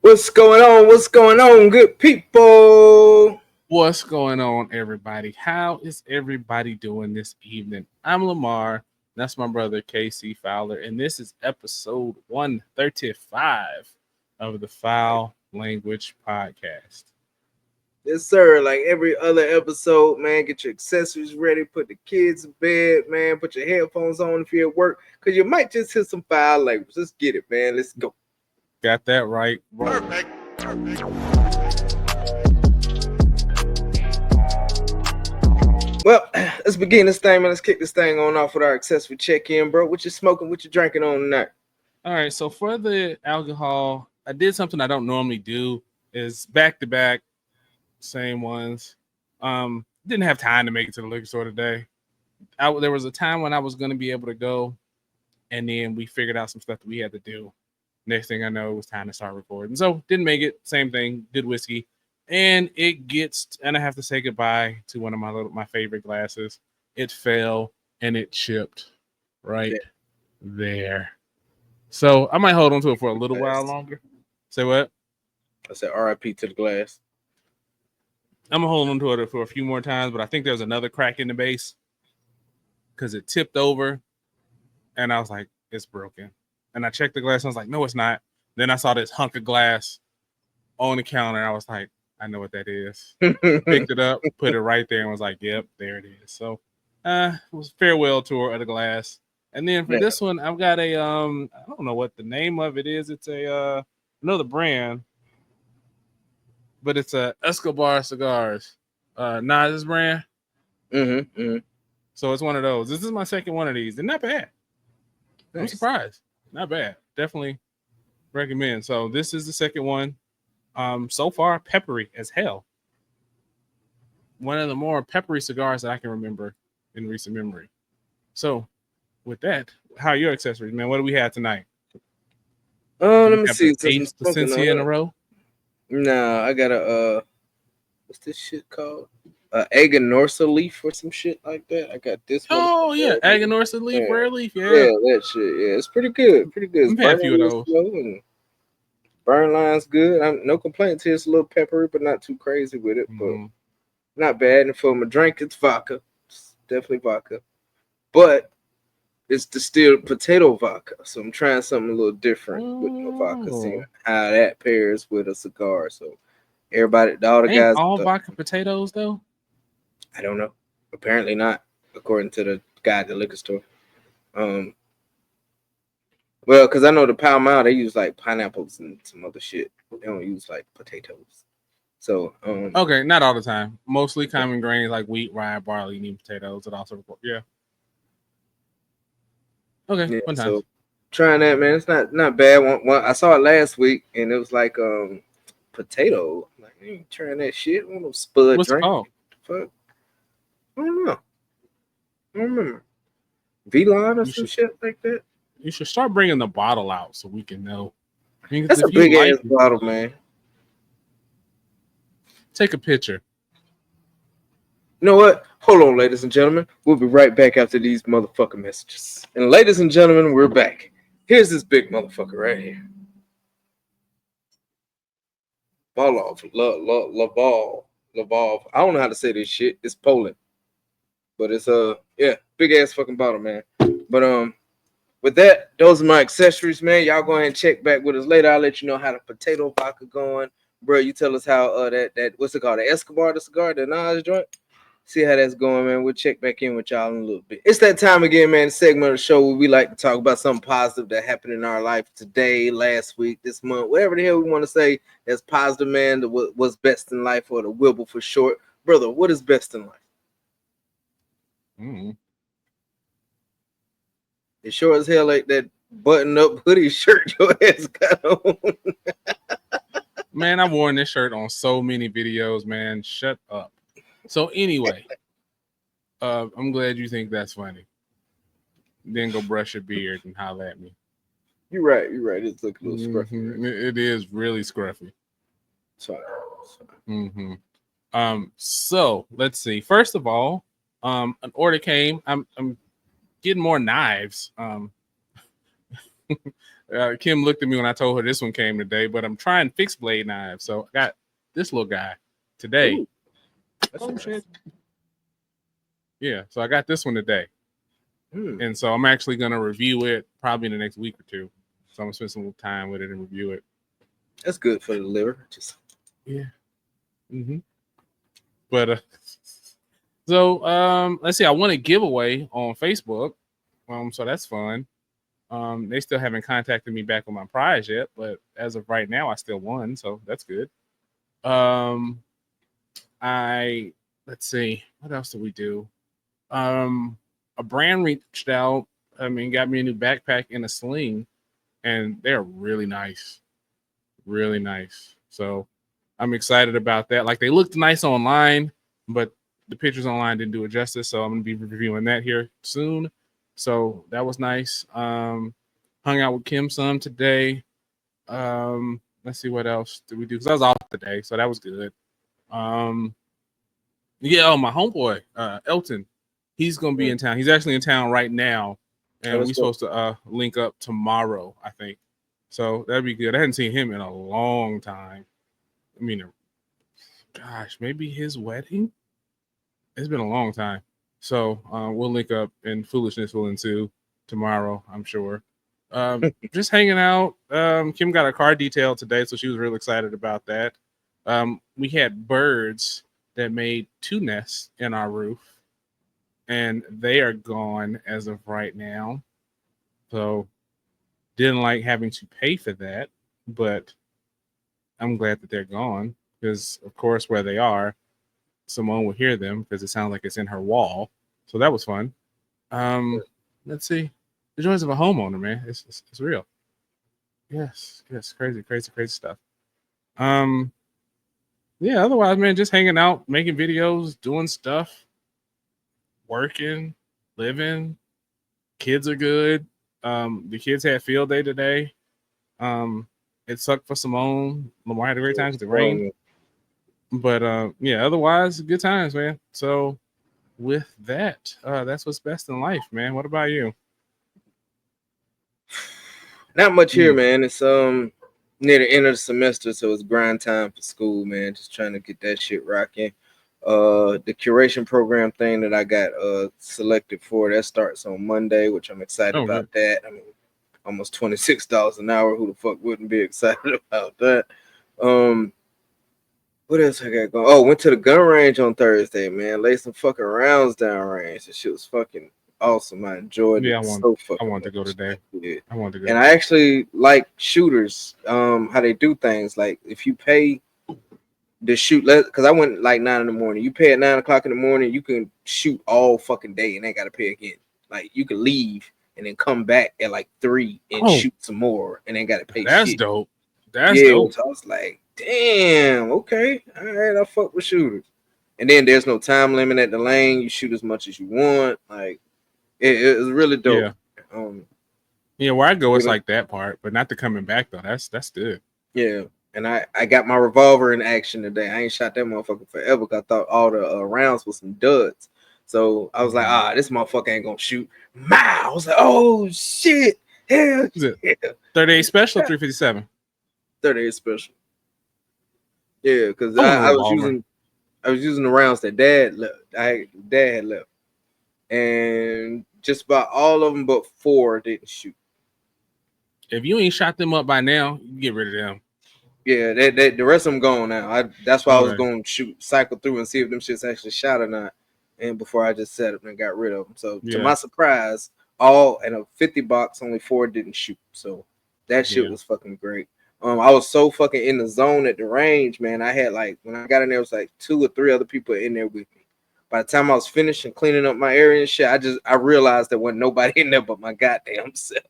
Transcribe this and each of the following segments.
What's going on? What's going on, good people? What's going on, everybody? How is everybody doing this evening? I'm Lamar. That's my brother, Casey Fowler, and this is episode 135 of the Fowl Language podcast. Yes, sir. Like every other episode, man, get your accessories ready, put the kids in bed, man, put your headphones on if you're at work, because you might just hear some foul language. Let's get it, man. Let's go. Got that right. Perfect. Well, let's begin this thing, man. Let's kick this thing on off with our accessory check-in, bro. What you smoking? What you drinking on tonight? All right, so for the alcohol, I did something I don't normally do, is back-to-back, same ones. Didn't have time to make it to the liquor store today. There was a time when I was going to be able to go, and then we figured out some stuff that we had to do. Next thing I know, it was time to start recording. So didn't make it. Same thing. Did whiskey, and I have to say goodbye to one of my favorite glasses. It fell and it chipped right there. So I might hold on to it for a little while longer. Say what? I said RIP to the glass. I'm gonna hold on to it for a few more times, but I think there's another crack in the base because it tipped over, and I was like, it's broken. And I checked the glass, and I was like, no, it's not. Then I saw this hunk of glass on the counter, and I was like, I know what that is. Picked it up, put it right there, and was like, yep, there it is. So it was a farewell tour of the glass. And then for this one, I've got a I don't know what the name of it is. It's a another brand, but it's a Escobar cigars. Nas brand. So it's one of those. This is my second one of these. They're not bad. Nice. I'm surprised. Not bad. Definitely recommend. So this is the second one. So far, peppery as hell. One of the more peppery cigars that I can remember in recent memory. So with that, how are your accessories, man? What do we have tonight? Let me see. 8% in a row? No, I got a what's this shit called? Aganorsa leaf or some shit like that. I got this one. Oh yeah, Aganorsa leaf, rare leaf. Yeah, that shit. Yeah, it's pretty good. Pretty good. I've had a few of those. Burn line's good. I'm no complaints here. It's a little peppery, but not too crazy with it. But not bad. And for my drink, it's vodka. It's definitely vodka. But it's distilled potato vodka. So I'm trying something a little different with my vodka, seeing how that pairs with a cigar. So everybody, all the guys. All vodka potatoes though? I don't know. Apparently not, according to the guy at the liquor store. Well, because I know the Pall Mall, they use like pineapples and some other shit. They don't use like potatoes. So okay, not all the time. Mostly common grains like wheat, rye, barley, and potatoes. It also Okay, one time. So trying that, man. It's not bad. One I saw it last week, and it was like potato. I'm like, you trying that shit? One of those spud What's drink. it called? Fuck. I don't know. I don't remember. V-Line or some shit like that. You should start bringing the bottle out so we can know. That's a big ass bottle, man. Take a picture. You know what? Hold on, ladies and gentlemen. We'll be right back after these motherfucking messages. And ladies and gentlemen, we're back. Here's this big motherfucker right here. Laval. I don't know how to say this shit. It's Poland. But it's big ass fucking bottle, man. But with that, those are my accessories, man. Y'all go ahead and check back with us later. I'll let you know how the potato vodka going. Bro, you tell us how that what's it called? The Escobar, the cigar, the Nas joint. See how that's going, man. We'll check back in with y'all in a little bit. It's that time again, man. The segment of the show where we like to talk about something positive that happened in our life today, last week, this month, whatever the hell we want to say that's positive, man. What's best in life, or the WIBIL for short. Brother, what is best in life? It's sure as hell like that button-up hoodie shirt your ass got on. Man, I've worn this shirt on so many videos, man. Shut up. So anyway, I'm glad you think that's funny. Then go brush your beard and holler at me. You're right. It's like a little scruffy. Right? It is really scruffy. Sorry. So let's see. First of all, an order came. I'm getting more knives. Kim looked at me when I told her this one came today, but I'm trying fixed blade knives. So I got this little guy today. Ooh, Oh, shit. Yeah, so I got this one today. Hmm. And so I'm actually going to review it probably in the next week or two. So I'm going to spend some time with it and review it. That's good for the liver. Just Yeah. Mm-hmm. But so let's see. I won a giveaway on Facebook. So that's fun. They still haven't contacted me back on my prize yet, but as of right now, I still won, so that's good. Let's see, what else did we do? A brand reached out. Got me a new backpack and a sling, and they're really nice, really nice. So I'm excited about that. Like they looked nice online, but the pictures online didn't do it justice. So I'm gonna be reviewing that here soon. So that was nice. Hung out with Kim some today. Let's see what else did we do, because I was off today, so that was good. Yeah, my homeboy, Elton, he's gonna be in town. He's actually in town right now, and we're supposed to link up tomorrow, I think. So that'd be good. I hadn't seen him in a long time. I mean, gosh, maybe his wedding. It's been a long time. So we'll link up, and foolishness will ensue tomorrow, I'm sure. Just hanging out. Kim got a car detailed today, so she was real excited about that. We had birds that made 2 nests in our roof, and they are gone as of right now. So didn't like having to pay for that, but I'm glad that they're gone, because of course where they are, Simone will hear them because it sounds like it's in her wall. So that was fun. Let's see. The joys of a homeowner, man. It's real. Yes, crazy stuff. Yeah, otherwise, man, just hanging out, making videos, doing stuff, working, living. Kids are good. The kids had field day today. It sucked for Simone. Lamar had a great time because it rained. But yeah, otherwise, good times, man. So with that, that's what's best in life, man. What about you? not much here, man. It's near the end of the semester, so it's grind time for school, man. Just trying to get that shit rocking. The curation program thing that I got selected for, that starts on Monday, which I'm excited about that. I mean, almost $26 an hour. Who the fuck wouldn't be excited about that? What else I got going? Oh, went to the gun range on Thursday, man. Laid some fucking rounds down range. That shit was fucking awesome. I enjoyed it. I want to go today. Yeah. I want to go. And I actually like shooters, how they do things. Like if you pay to shoot, because I went like 9 in the morning. You pay at 9 o'clock in the morning, you can shoot all fucking day and ain't got to pay again. Like you can leave and then come back at like 3 and shoot some more and ain't got to pay. That's shit. Dope. That's dope. So I was like, damn, okay, all right, I fuck with shooters. And then there's no time limit at the lane. You shoot as much as you want. Like it was really dope. Yeah, where I go, it's like that part, but not the coming back though. That's good. Yeah, and I got my revolver in action today. I ain't shot that motherfucker forever because I thought all the rounds was some duds. So I was like, this motherfucker ain't gonna shoot. I was like, oh shit, hell yeah. 38 special, 357. 38 special. Yeah, because I was using the rounds that Dad left. Dad had left, and just about all of them but 4 didn't shoot. If you ain't shot them up by now, you get rid of them. Yeah, the rest of them gone now. That's why I was going to cycle through and see if them shits actually shot or not, and before I just set them and got rid of them. So to my surprise, all in a 50 box, only 4 didn't shoot. So that shit was fucking great. I was so fucking in the zone at the range, man. I had like, when I got in there, it was like 2 or 3 other people in there with me. By the time I was finished and cleaning up my area and shit, I realized there wasn't nobody in there but my goddamn self.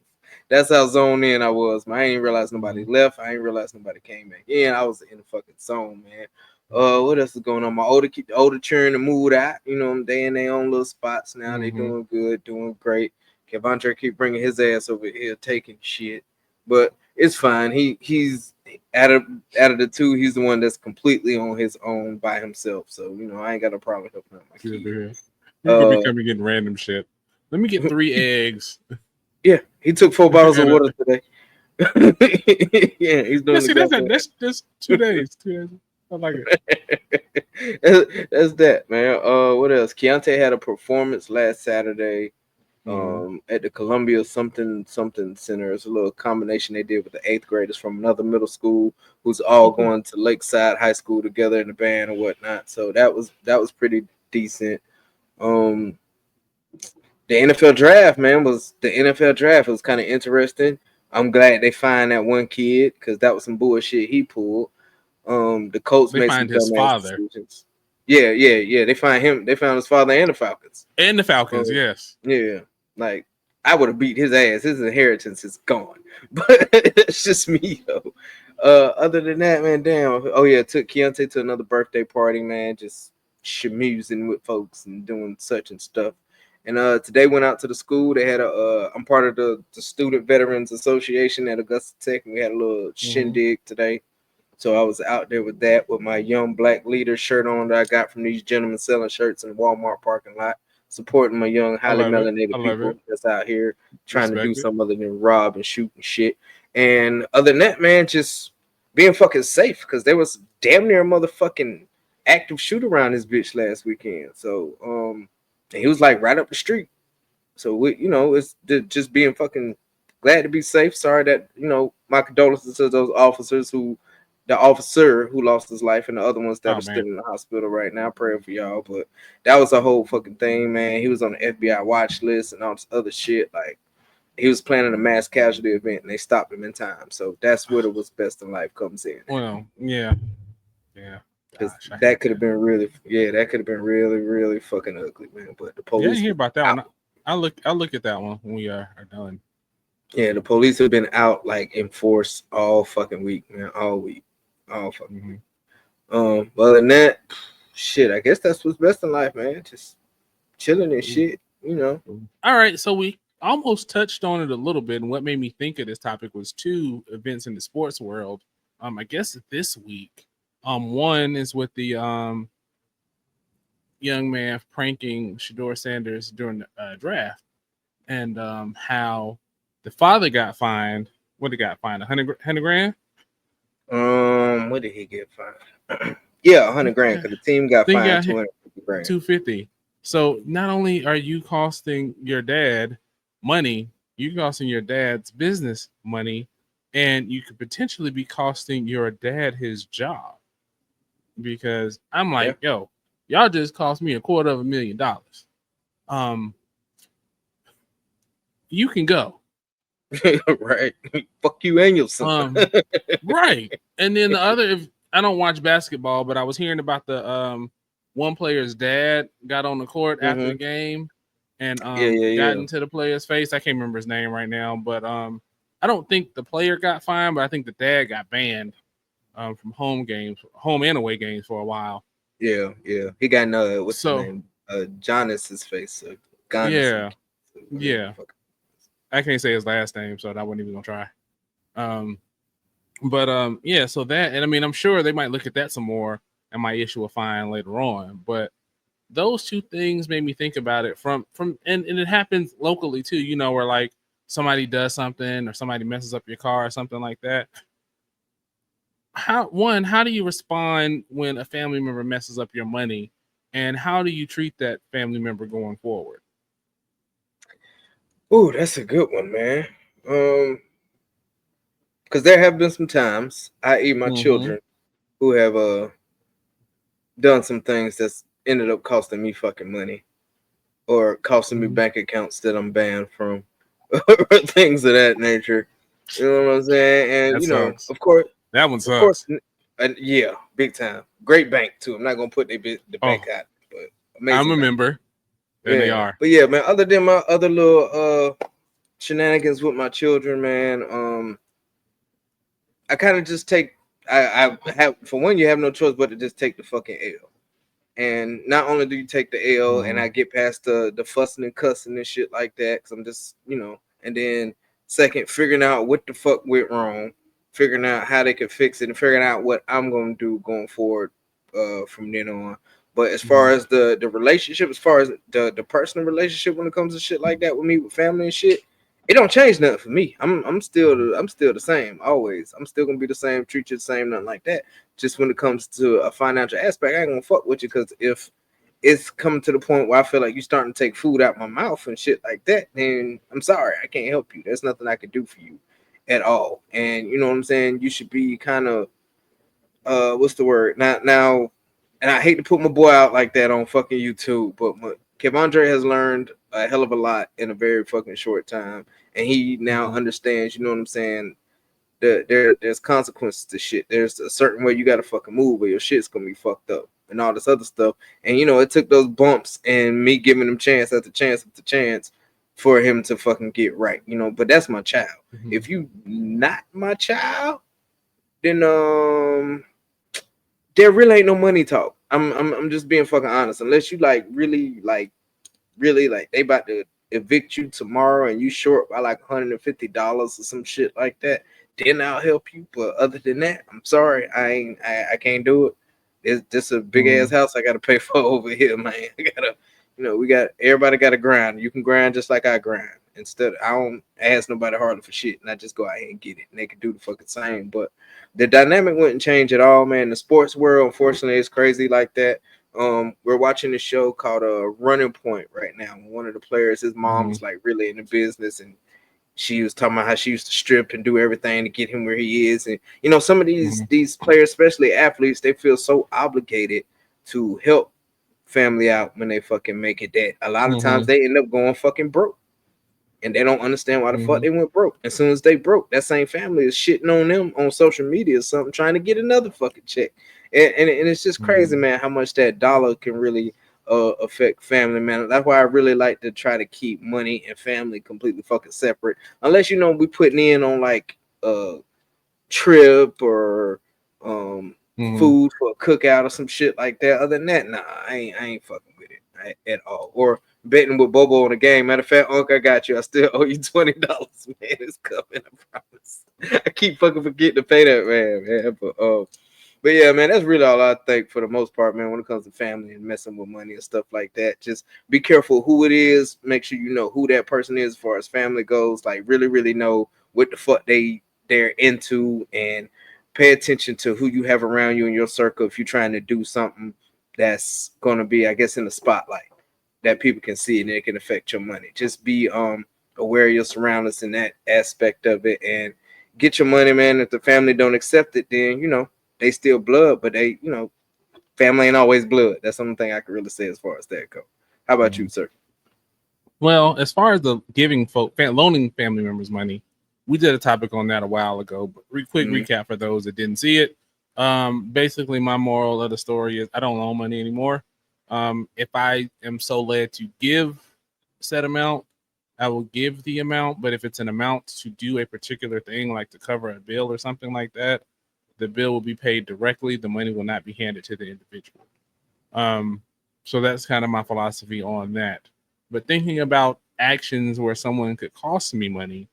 That's how zoned in I was, man. I ain't realized nobody left. I ain't realized nobody came back in. I was in the fucking zone, man. What else is going on? My older children to move out. You know, they in their own little spots now. They doing good, doing great. Kevontre keep bringing his ass over here, taking shit, but it's fine. He's out of the 2, he's the one that's completely on his own by himself. So you know, I ain't got no problem helping out my kid. You're gonna be coming getting random shit. Let me get 3 eggs. Yeah, he took 4 bottles of And, water today. Yeah, he's yeah, doing see, that's just 2 days. 2 days. I like it. that's that, man. What else? Keontae had a performance last Saturday at the Columbia something center. It's a little combination they did with the 8th graders from another middle school who's all going to Lakeside High School together in the band and whatnot. So that was pretty decent. The NFL draft, man, was kind of interesting. I'm glad they find that one kid because that was some bullshit he pulled. The Colts They made some find his dumbass father decisions. Yeah. They find him. They found his father and the Falcons. and the Falcons. Yes. Yeah, like I would have beat his ass. His inheritance is gone. But it's just me, though. Other than that, man, damn. Oh yeah, took Keontae to another birthday party, man. Just schmoozing with folks and doing such and stuff. And today went out to the school. They had I'm part of the Student Veterans Association at Augusta Tech, and we had a little shindig today. So I was out there with that with my young black leader shirt on that I got from these gentlemen selling shirts in the Walmart parking lot, supporting my young, highly melanated people that's out here trying to do something other than rob and shoot and shit. And other than that, man, just being fucking safe because there was damn near a motherfucking active shoot around this bitch last weekend. So and he was like right up the street. So we, it's just being fucking glad to be safe. Sorry that my condolences to those officers the officer who lost his life and the other ones that are still in the hospital right now. Praying for y'all. But that was a whole fucking thing, man. He was on the FBI watch list and all this other shit. Like he was planning a mass casualty event and they stopped him in time. So that's where the what's best in life comes in. Well, yeah. Because that could have been really, really fucking ugly, man. But the police. Yeah, I didn't hear about that one. I'll look at that one when we are done. Yeah, the police have been out like in force all fucking week, man. All fucking week. Other than that, shit, I guess that's what's best in life, man. Just chilling and shit, All right, so we almost touched on it a little bit, and what made me think of this topic was 2 events in the sports world. I guess this week. One is with the young man pranking Shador Sanders during the draft, and how the father got fined. What he got fined? 100 grand. What did he get fined? Yeah, 100 grand because the team got fined 250 grand. 250. So not only are you costing your dad money, you're costing your dad's business money, and you could potentially be costing your dad his job. Because I'm like, yo, y'all just cost me $250,000. You can go. Right. Fuck you and your son. Right. And then the other, I don't watch basketball, but I was hearing about the one player's dad got on the court after the game and got into the player's face. I can't remember his name right now, but I don't think the player got fined, but I think the dad got banned from home and away games for a while. Yeah. He got what's his name? Jonas's face. Yeah. I can't say his last name, so I wasn't even gonna try. Yeah, so that, and I mean, I'm sure they might look at that some more and might issue a fine later on. But those 2 things made me think about it from and it happens locally too, where like somebody does something or somebody messes up your car or something like that. How do you respond when a family member messes up your money, and how do you treat that family member going forward? Oh, that's a good one, man. Because there have been some times, i.e., my children, who have done some things that's ended up costing me fucking money, or costing me bank accounts that I'm banned from, or things of that nature. You know what I'm saying? And that sucks. of course, that one sucks. Yeah, big time. Great bank too. I'm not gonna put the bank out, but amazing. I'm a member. And they are. But yeah, man. Other than my other little shenanigans with my children, man. I kind of just take. I have, for one, you have no choice but to just take the fucking L. And not only do you take the L, and I get past the fussing and cussing and shit like that, because I'm just and then second, figuring out what the fuck went wrong, figuring out how they could fix it, and figuring out what I'm gonna do going forward from then on. But as far as the relationship, as far as the personal relationship when it comes to shit like that with me, with family and shit, it don't change nothing for me. I'm still the same always. I'm still gonna be the same, treat you the same, nothing like that. Just when it comes to a financial aspect, I ain't gonna fuck with you because if it's coming to the point where I feel like you starting to take food out my mouth and shit like that, then I'm sorry, I can't help you. There's nothing I can do for you at all. And you know what I'm saying? You should be kind of what's the word? Now and I hate to put my boy out like that on fucking YouTube, but Kevondre has learned a hell of a lot in a very fucking short time, and he now understands. You know what I'm saying? There's consequences to shit. There's a certain way you got to fucking move, or your shit's gonna be fucked up, and all this other stuff. And you know, it took those bumps and me giving him chance after chance after chance for him to fucking get right. You know, but that's my child. If you not my child, then there really ain't no money talk. I'm just being fucking honest. Unless you really like they about to evict you tomorrow and you short by like $150 or some shit like that, then I'll help you. But other than that, I'm sorry, I can't do it. It's just a big ass house I gotta pay for over here, man. I gotta, we got everybody got to grind. You can grind just like I grind. Instead, I don't ask nobody harder for shit, and I just go out here and get it, and they can do the fucking same. But the dynamic wouldn't change at all, man. The sports world, unfortunately, is crazy like that. We're watching a show called Running Point right now. One of the players, his mom was like really in the business, and she was talking about how she used to strip and do everything to get him where he is. And some of these players, especially athletes, they feel so obligated to help family out when they fucking make it, that a lot of times they end up going fucking broke. And they don't understand why the fuck they went broke. As soon as they broke, that same family is shitting on them on social media or something, trying to get another fucking check. And it's just crazy, man, how much that dollar can really affect family, man. That's why I really like to try to keep money and family completely fucking separate. Unless we putting in on like a trip or food for a cookout or some shit like that. Other than that, nah, I ain't fucking with it at all. Or betting with Bobo on the game. Matter of fact, Unc, I got you. I still owe you $20, man. It's coming, I promise. I keep fucking forgetting to pay that, man. But yeah, man, that's really all I think for the most part, man, when it comes to family and messing with money and stuff like that. Just be careful who it is. Make sure you know who that person is as far as family goes. Like really, really know what the fuck they're into, and pay attention to who you have around you in your circle if you're trying to do something that's gonna be, I guess, in the spotlight that people can see and it can affect your money. Just be aware of your surroundings in that aspect of it, and get your money, man. If the family don't accept it, then they still blood, but they, family ain't always blood. That's something I can really say as far as that go. How about you, sir? Well, as far as the giving loaning family members money, we did a topic on that a while ago. But quick recap for those that didn't see it. Basically, my moral of the story is I don't loan money anymore. If I am so led to give said amount, I will give the amount. But if it's an amount to do a particular thing, like to cover a bill or something like that, the bill will be paid directly. The money will not be handed to the individual. So that's kind of my philosophy on that. But thinking about actions where someone could cost me money,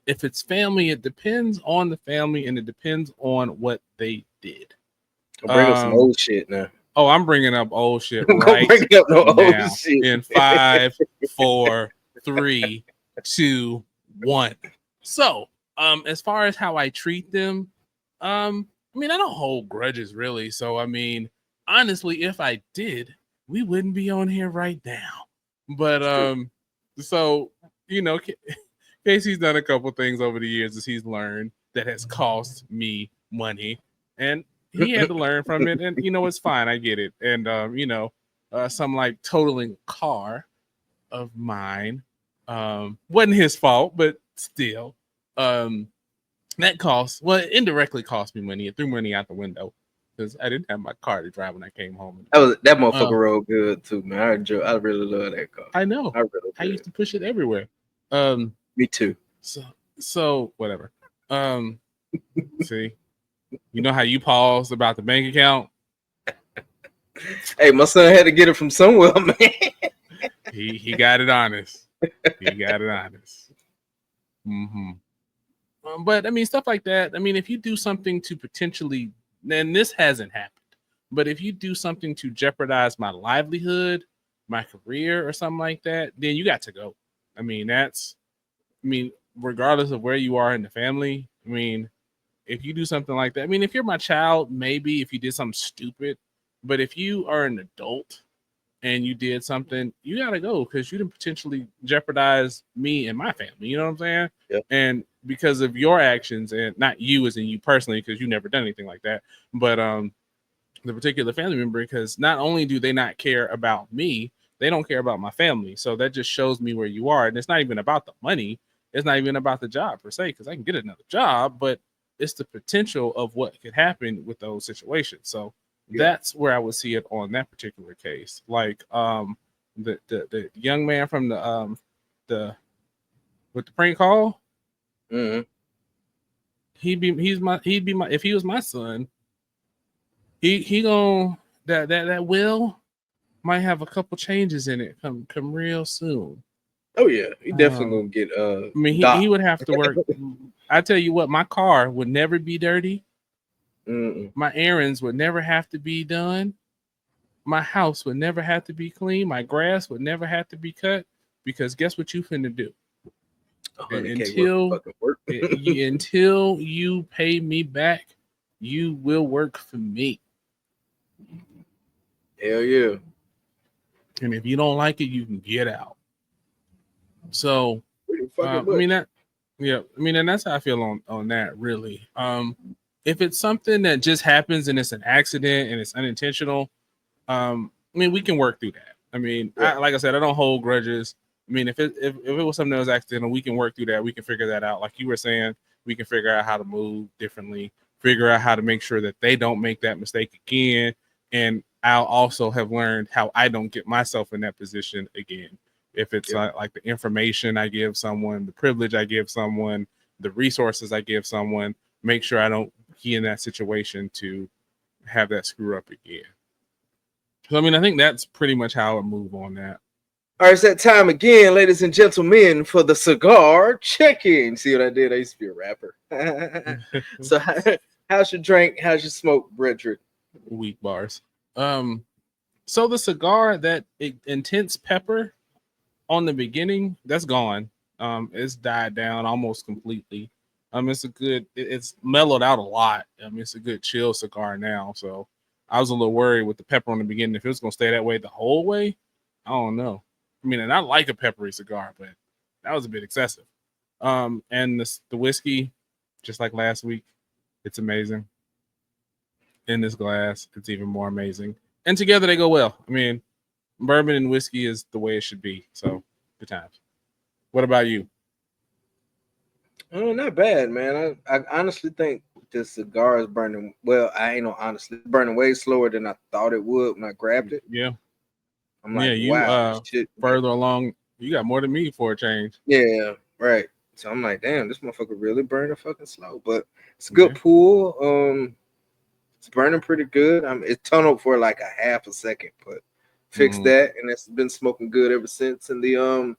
if it's family, it depends on the family and it depends on what they did. I'll bring up some old shit now. Oh, I'm bringing up old shit right up no now. old shit. In 5, 4, 3, 2, 1. So, as far as how I treat them, I mean, I don't hold grudges really. So, I mean, honestly, if I did, we wouldn't be on here right now. But so Casey's done a couple things over the years as he's learned that has cost me money, and he had to learn from it. And it's fine, I get it. And some like totaling a car of mine wasn't his fault, but still, that it indirectly cost me money. It threw money out the window because I didn't have my car to drive when I came home. That motherfucker rode good too, man. I really love that car. I know. I used to push it everywhere. Me too. So whatever. See, you know how you paused about the bank account? Hey, my son had to get it from somewhere, man. He got it honest. He got it honest. But I mean, stuff like that. I mean, if you do something to potentially, and this hasn't happened, but if you do something to jeopardize my livelihood, my career, or something like that, then you got to go. I mean, regardless of where you are in the family, I mean, if you do something like that, I mean, if you're my child, maybe if you did something stupid, but if you are an adult and you did something, you gotta go because you didn't potentially jeopardize me and my family. You know what I'm saying? Yep. And because of your actions, and not you as in you personally, because you never done anything like that, but the particular family member, because not only do they not care about me, they don't care about my family. So that just shows me where you are. And it's not even about the money. It's not even about the job per se, because I can get another job, but it's the potential of what could happen with those situations. So that's where I would see it on that particular case. Like the young man from the with the prank call, Mm-hmm. he'd be my if he was my son, he gonna that will might have a couple changes in it come real soon. Oh yeah, he definitely gonna get I mean, he docked. would have to work. I tell you what, my car would never be dirty. Mm-mm. My errands would never have to be done. My house would never have to be clean. My grass would never have to be cut, because guess what you finna do? 100K worth of fucking work. Until you pay me back, you will work for me. Hell yeah. And if you don't like it, you can get out. So Pretty I fucking mean much. and that's how I feel on that, really. If it's something that just happens and it's an accident and it's unintentional, I mean, we can work through that. I mean, Yeah. like I said, I don't hold grudges. I mean, if it was something that was accidental, we can work through that. We can figure that out. Like you were saying, we can figure out how to move differently, figure out how to make sure that they don't make that mistake again. And I'll also have learned how I don't get myself in that position again. If it's like the information I give someone, the privilege I give someone, the resources I give someone, make sure I don't be in that situation to have that screw up again. So, I mean, I think that's pretty much how I would move on that. All right, it's that time again, ladies and gentlemen, for the cigar check-in. See what I did? I used to be a rapper. So, how's your drink? How's your smoke, Bredrick? Weak bars. So the cigar, that intense pepper on the beginning, that's gone. It's died down almost completely. It's a good. It's mellowed out a lot. It's a good chill cigar now. So I was a little worried with the pepper on the beginning. If it was gonna stay that way the whole way, I don't know. I mean, and I like a peppery cigar, but that was a bit excessive. And the whiskey, just like last week, it's amazing. In this glass, it's even more amazing. And together they go well. I mean, bourbon and whiskey is the way it should be. So good times. What about you? Oh, not bad, man. I honestly think this cigar is burning. Well, I ain't no honestly burning way slower than I thought it would when I grabbed it. Yeah. I'm like, You wow, this shit. further along, you got more than me for a change. Yeah, right. So I'm like, damn, this motherfucker really burning fucking slow. But it's a good pull. It's burning pretty good. It tunneled for like a half a second, but fixed that, and it's been smoking good ever since. And the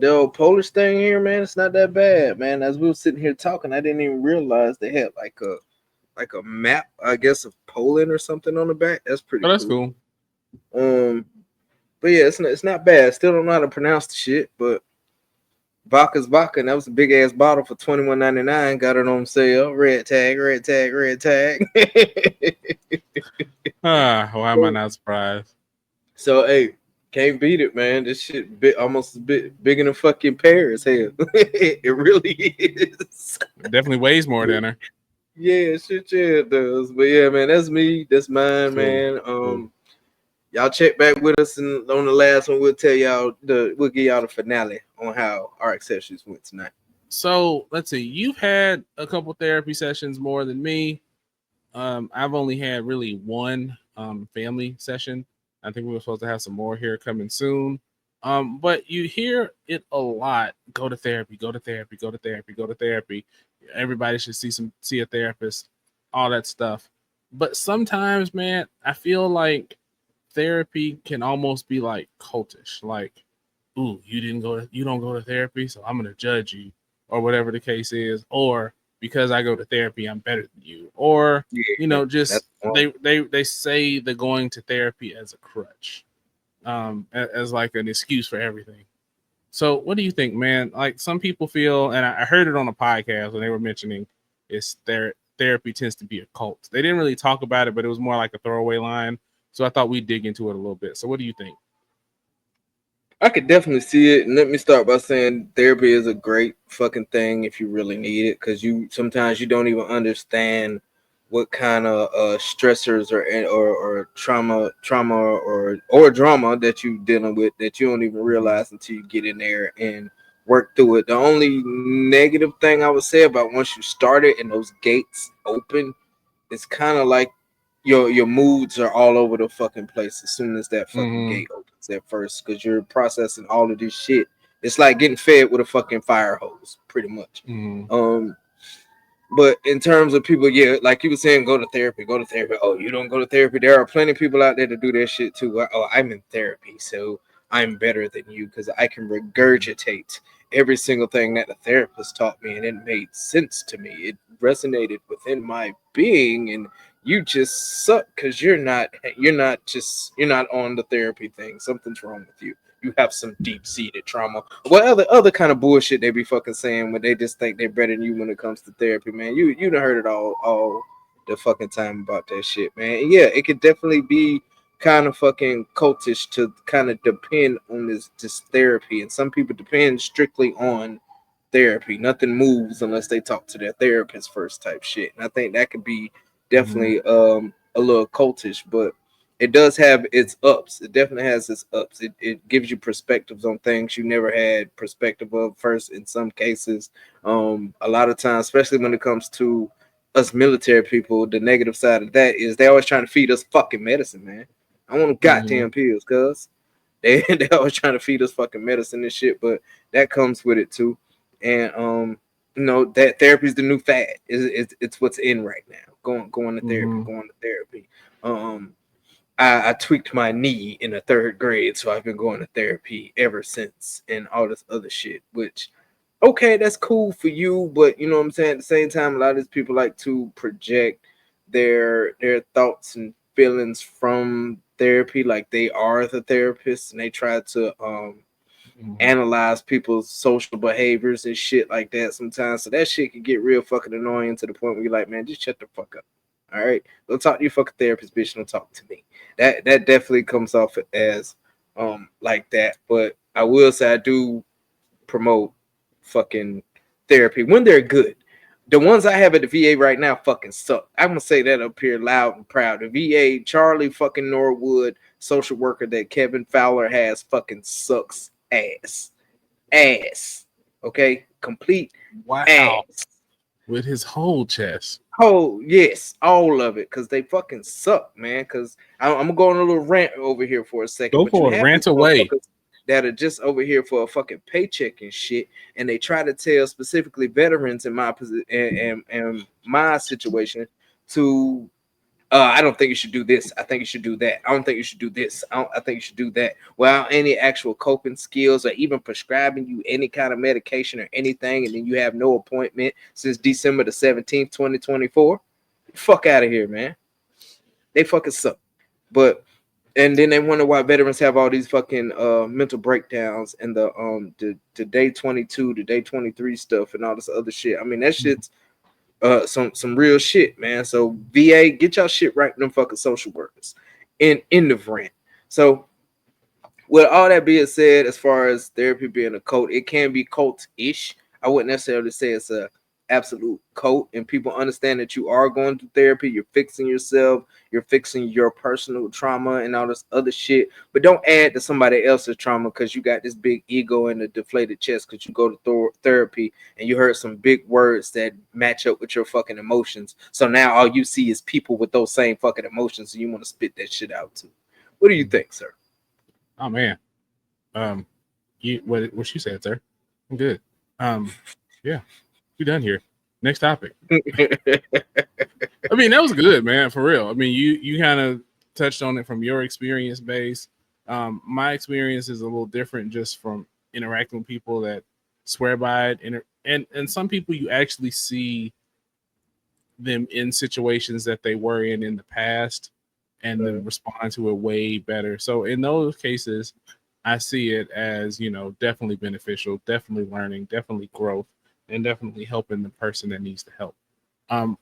old Polish thing here, man, it's not that bad, man. As we were sitting here talking, I didn't even realize they had like a map, I guess, of Poland or something on the back. That's pretty that's cool. cool. But yeah, it's not bad. Still don't know how to pronounce the shit, but Vodka's vodka, and that was a big ass bottle for $21.99. Got it on sale. Red tag, red tag, red tag. Why am I not surprised? So hey, can't beat it, man. This shit almost a bit bigger than fucking Paris. Hell, it really is. It definitely weighs more than her. Yeah, shit, yeah, it does. But yeah, man, that's me. That's mine, man. Cool. Y'all check back with us, and on the last one, we'll give y'all the finale on how our accessories went tonight. So let's see. You've had a couple therapy sessions more than me. I've only had really one family session. I think we were supposed to have some more here coming soon. But you hear it a lot. Go to therapy, go to therapy, go to therapy, go to therapy. Everybody should see a therapist, all that stuff. But sometimes, man, I feel like therapy can almost be like cultish. Like, ooh, you don't go to therapy, so I'm gonna judge you, or whatever the case is, or because I go to therapy, I'm better than you, or just they say they're going to therapy as a crutch, as like an excuse for everything. So what do you think, man? Like some people feel, and I heard it on a podcast when they were mentioning it's their therapy tends to be a cult. They didn't really talk about it, but it was more like a throwaway line. So I thought we'd dig into it a little bit. So what do you think? I could definitely see it. And let me start by saying therapy is a great fucking thing if you really need it, because you sometimes you don't even understand what kind of stressors or trauma or drama that you dealing with that you don't even realize until you get in there and work through it. The only negative thing I would say about once you start it and those gates open, it's kind of like your moods are all over the fucking place as soon as that fucking gate opens at first, because you're processing all of this shit. It's like getting fed with a fucking fire hose, pretty much. But in terms of people, yeah, like you were saying, go to therapy, go to therapy. Oh, you don't go to therapy? There are plenty of people out there to do that shit too. Oh, I'm in therapy, so I'm better than you because I can regurgitate every single thing that the therapist taught me, and it made sense to me. It resonated within my being, and you just suck because you're not on the therapy thing. Something's wrong with you. You have some deep-seated trauma. What other kind of bullshit they be fucking saying when they just think they're better than you when it comes to therapy, man? You done heard it all the fucking time about that shit, man. And yeah, it could definitely be kind of fucking cultish to kind of depend on this therapy, and some people depend strictly on therapy. Nothing moves unless they talk to their therapist first, type shit. And I think that could be definitely a little cultish, but it does have its ups. It definitely has its ups. It gives you perspectives on things you never had perspective of first in some cases. A lot of times, especially when it comes to us military people, the negative side of that is they always trying to feed us fucking medicine, man. I want goddamn pills, cuz they always trying to feed us fucking medicine and shit, but that comes with it too. And that therapy is the new fad. It's what's in right now. Going to therapy, going to therapy. I tweaked my knee in the third grade, so I've been going to therapy ever since, and all this other shit. Which, okay, that's cool for you, but you know what I'm saying. At the same time, a lot of these people like to project their thoughts and feelings from therapy, like they are the therapist, and they try to analyze people's social behaviors and shit like that sometimes. So that shit can get real fucking annoying to the point where you're like, man, just shut the fuck up. All right, don't talk to your fucking therapist, bitch. Don't talk to me. That definitely comes off as like that. But I will say I do promote fucking therapy when they're good. The ones I have at the VA right now fucking suck. I'm gonna say that up here loud and proud. The VA Charlie fucking Norwood social worker that Kevin Fowler has fucking sucks ass. Okay, complete ass. With his whole chest. Oh yes, all of it, because they fucking suck, man. Because I'm gonna go on a little rant over here for a second. Go for it, rant away. That are just over here for a fucking paycheck and shit, and they try to tell specifically veterans in my position and my situation to I don't think you should do this. I think you should do that. I don't think you should do this. I think you should do that. Without any actual coping skills or even prescribing you any kind of medication or anything, and then you have no appointment since December the 17th, 2024. Fuck out of here, man. They fucking suck. And then they wonder why veterans have all these fucking mental breakdowns and the day 22, the day 23 stuff and all this other shit. I mean, that shit's some real shit, man. So VA, get y'all shit right, them fucking social workers. In the rant. So with all that being said, as far as therapy being a cult, it can be cult-ish. I wouldn't necessarily say it's a absolute cult, and people understand that you are going through therapy, you're fixing yourself, you're fixing your personal trauma and all this other shit, but don't add to somebody else's trauma because you got this big ego and a deflated chest because you go to therapy and you heard some big words that match up with your fucking emotions, so now all you see is people with those same fucking emotions and you want to spit that shit out too. What do you think, sir? Oh man, what you said, sir? I'm good. Yeah, we done here. Next topic. I mean, that was good, man, for real. I mean, you kind of touched on it from your experience base. My experience is a little different just from interacting with people that swear by it, and some people you actually see them in situations that they were in the past and then respond to it way better. So in those cases, I see it as, definitely beneficial, definitely learning, definitely growth, and definitely helping the person that needs the help.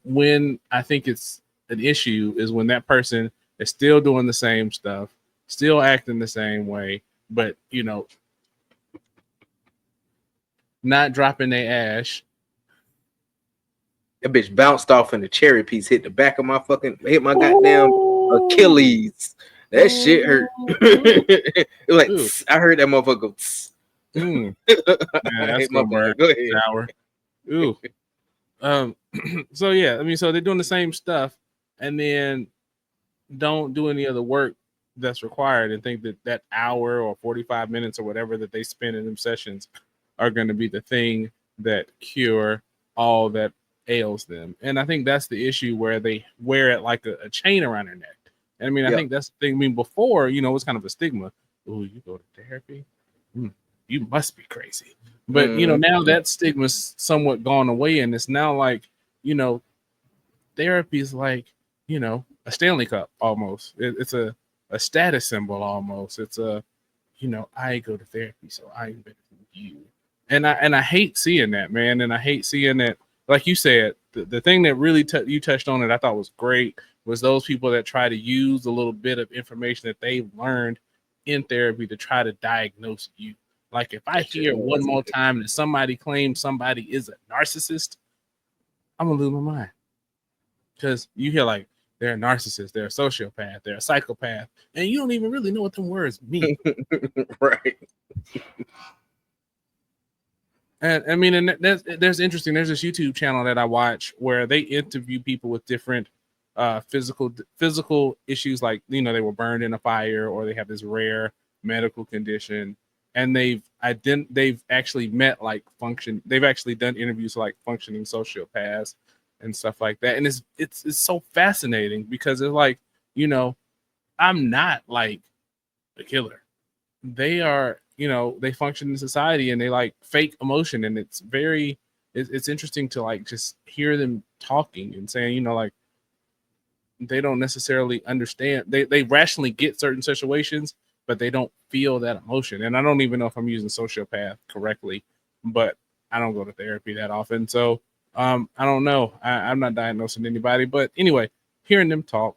When I think it's an issue is when that person is still doing the same stuff, still acting the same way, but not dropping their ash. That bitch bounced off and the cherry piece hit the back of hit my goddamn Achilles. That shit hurt. It was like, tss. I heard that motherfucker go, tss. Man, I that's hate my gonna burn. bad. Go ahead. Sour. Ooh. So yeah, I mean, so they're doing the same stuff and then don't do any other work that's required and think that hour or 45 minutes or whatever that they spend in them sessions are going to be the thing that cure all that ails them. And I think that's the issue where they wear it like a chain around their neck. And I mean, I think that's the thing. I mean, before, it was kind of a stigma. Oh, you go to therapy? You must be crazy. But, now that stigma's somewhat gone away. And it's now like, therapy is like, a Stanley Cup almost. It's a status symbol almost. It's I go to therapy, so I'm better than you. And I hate seeing that, man. And I hate seeing that, like you said, the thing that really you touched on it, I thought was great, was those people that try to use a little bit of information that they've learned in therapy to try to diagnose you. Like if I hear one more time that somebody claims somebody is a narcissist, I'm gonna lose my mind. Because you hear like they're a narcissist, they're a sociopath, they're a psychopath, and you don't even really know what them words mean. Right. And I mean, and there's interesting. There's this YouTube channel that I watch where they interview people with different physical issues, like they were burned in a fire or they have this rare medical condition, and they've actually met they've actually done interviews like functioning sociopaths and stuff like that. And it's so fascinating because it's like, I'm not like a killer. They are, they function in society and they like fake emotion. And it's it's interesting to like just hear them talking and saying, like they don't necessarily understand. They rationally get certain situations, but they don't feel that emotion. And I don't even know if I'm using sociopath correctly, but I don't go to therapy that often. So I don't know. I'm not diagnosing anybody, but anyway, hearing them talk,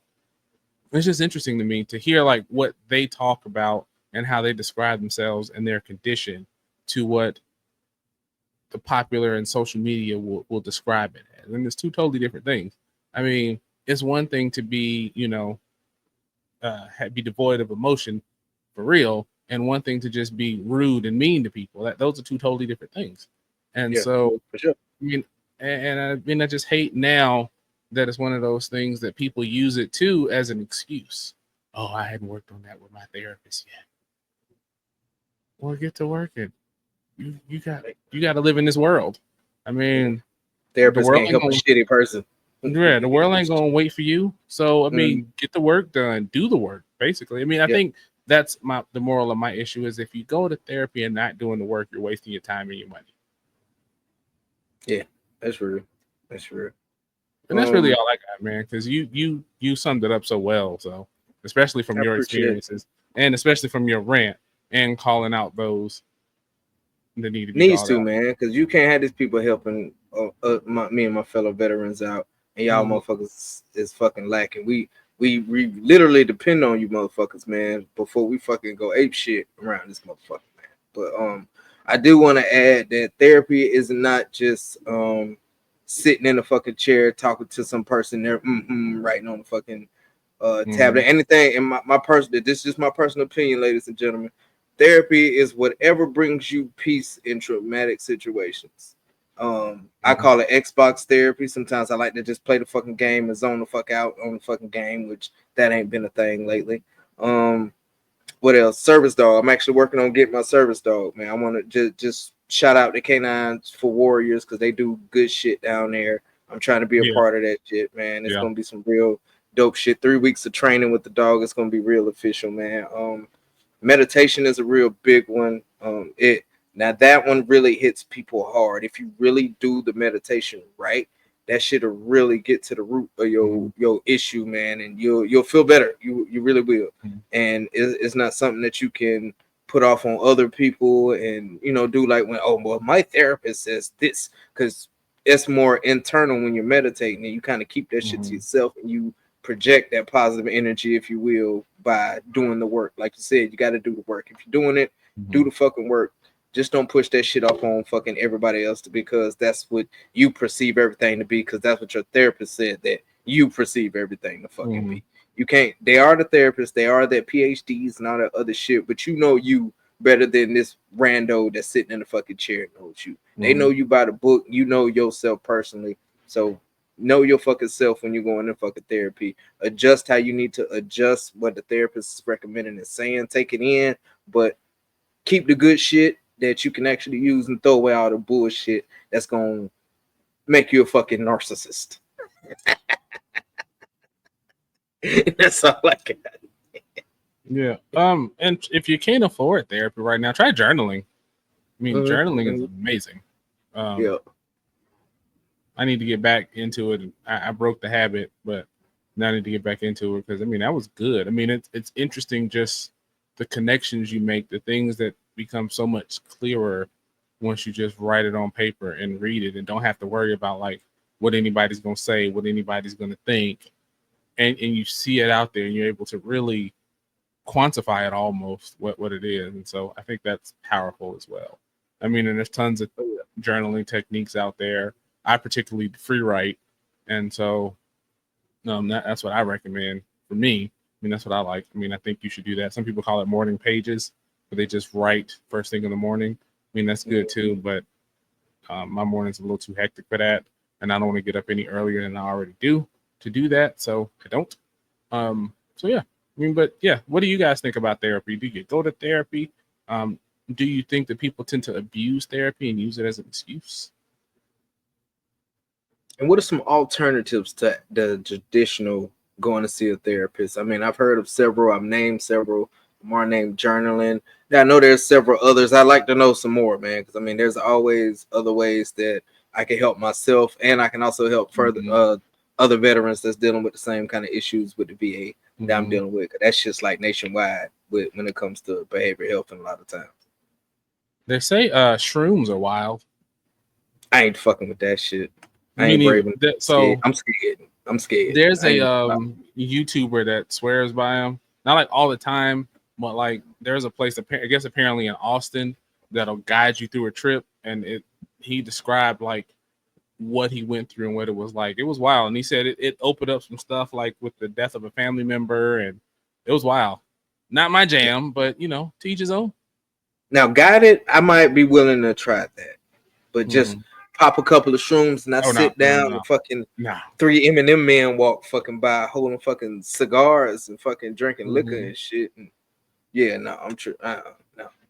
it's just interesting to me to hear like what they talk about and how they describe themselves and their condition to what the popular and social media will describe it as. And it's two totally different things. I mean, it's one thing to be, be devoid of emotion for real, and one thing to just be rude and mean to people. Those are two totally different things. And so, for sure. I mean, and I just hate now that it's one of those things that people use it too as an excuse. Oh, I hadn't worked on that with my therapist yet. Well, get to working. You got to live in this world. I mean, therapist can't help a shitty person. Yeah, the world ain't gonna wait for you. So I mean, get the work done, do the work. Basically, I mean, I think that's the moral of my issue is if you go to therapy and not doing the work, you're wasting your time and your money. Yeah, that's real. That's real. And that's really all I got, man. Because you summed it up so well. So especially from your experiences and especially from your rant and calling out those that need to be needs to, man, because you can't have these people helping me and my fellow veterans out, and y'all motherfuckers is fucking lacking. We literally depend on you motherfuckers, man, before we fucking go ape shit around this motherfucker, man. But I do want to add that therapy is not just sitting in a fucking chair talking to some person there, writing on the fucking tablet. Anything in my personal, this is just my personal opinion, ladies and gentlemen. Therapy is whatever brings you peace in traumatic situations. I call it Xbox therapy. Sometimes I like to just play the fucking game and zone the fuck out on the fucking game, which that ain't been a thing lately. What else? Service dog. I'm actually working on getting my service dog, man. I want to just shout out the Canines for Warriors because they do good shit down there. I'm trying to be a part of that shit, man. It's gonna be some real dope shit. 3 weeks of training with the dog. It's gonna be real official, man. Meditation is a real big one. Now that one really hits people hard. If you really do the meditation right, that shit'll really get to the root of your issue, man, and you'll feel better. You really will. And it's not something that you can put off on other people and do like when well my therapist says this, because it's more internal when you're meditating and you kind of keep that shit to yourself and you project that positive energy, if you will, by doing the work. Like you said, you got to do the work. If you're doing it, do the fucking work. Just don't push that shit off on fucking everybody else, because that's what you perceive everything to be, because that's what your therapist said that you perceive everything to fucking be. You can't, they are the therapists, they are their PhDs and all that other shit, but you better than this rando that's sitting in the fucking chair knows you. They know you by the book, you know yourself personally. So know your fucking self when you go into fucking therapy. Adjust how you need to adjust what the therapist is recommending and saying. Take it in, but keep the good shit that you can actually use and throw away all the bullshit that's gonna make you a fucking narcissist. That's all I got. Yeah. And if you can't afford therapy right now, try journaling. I mean, journaling is amazing. Yeah. I need to get back into it. I broke the habit, but now I need to get back into it, because I mean that was good. I mean, it's interesting, just the connections you make, the things that become so much clearer once you just write it on paper and read it and don't have to worry about like what anybody's gonna say, what anybody's gonna think. And you see it out there and you're able to really quantify it almost what it is. And so I think that's powerful as well. I mean, and there's tons of journaling techniques out there. I particularly free write. And so that's what I recommend for me. I mean, that's what I like. I mean, I think you should do that. Some people call it morning pages, where they just write first thing in the morning. I mean, that's good too, but my morning's a little too hectic for that. And I don't want to get up any earlier than I already do to do that. So I don't. So yeah. I mean, but yeah, what do you guys think about therapy? Do you go to therapy? Do you think that people tend to abuse therapy and use it as an excuse? And what are some alternatives to the traditional going to see a therapist? I mean, I've heard of several. I've named several. More named journaling. Now, I know there's several others. I'd like to know some more, man, because I mean, there's always other ways that I can help myself, and I can also help further other veterans that's dealing with the same kind of issues with the VA that I'm dealing with. That's just like nationwide when it comes to behavioral health, and a lot of times. They say shrooms are wild. I ain't fucking with that shit. I ain't brave enough. So I'm scared. I'm scared. There's a YouTuber that swears by him. Not like all the time, but like there's a place, I guess apparently in Austin, that'll guide you through a trip. And he described like what he went through and what it was like. It was wild. And he said it opened up some stuff like with the death of a family member, and it was wild. Not my jam, but you know, to each his own. Now, guided, I might be willing to try that, but just pop a couple of shrooms and I sit down and fucking 3 M&M men walk fucking by holding fucking cigars and fucking drinking liquor and shit. And yeah, no, I'm true. No,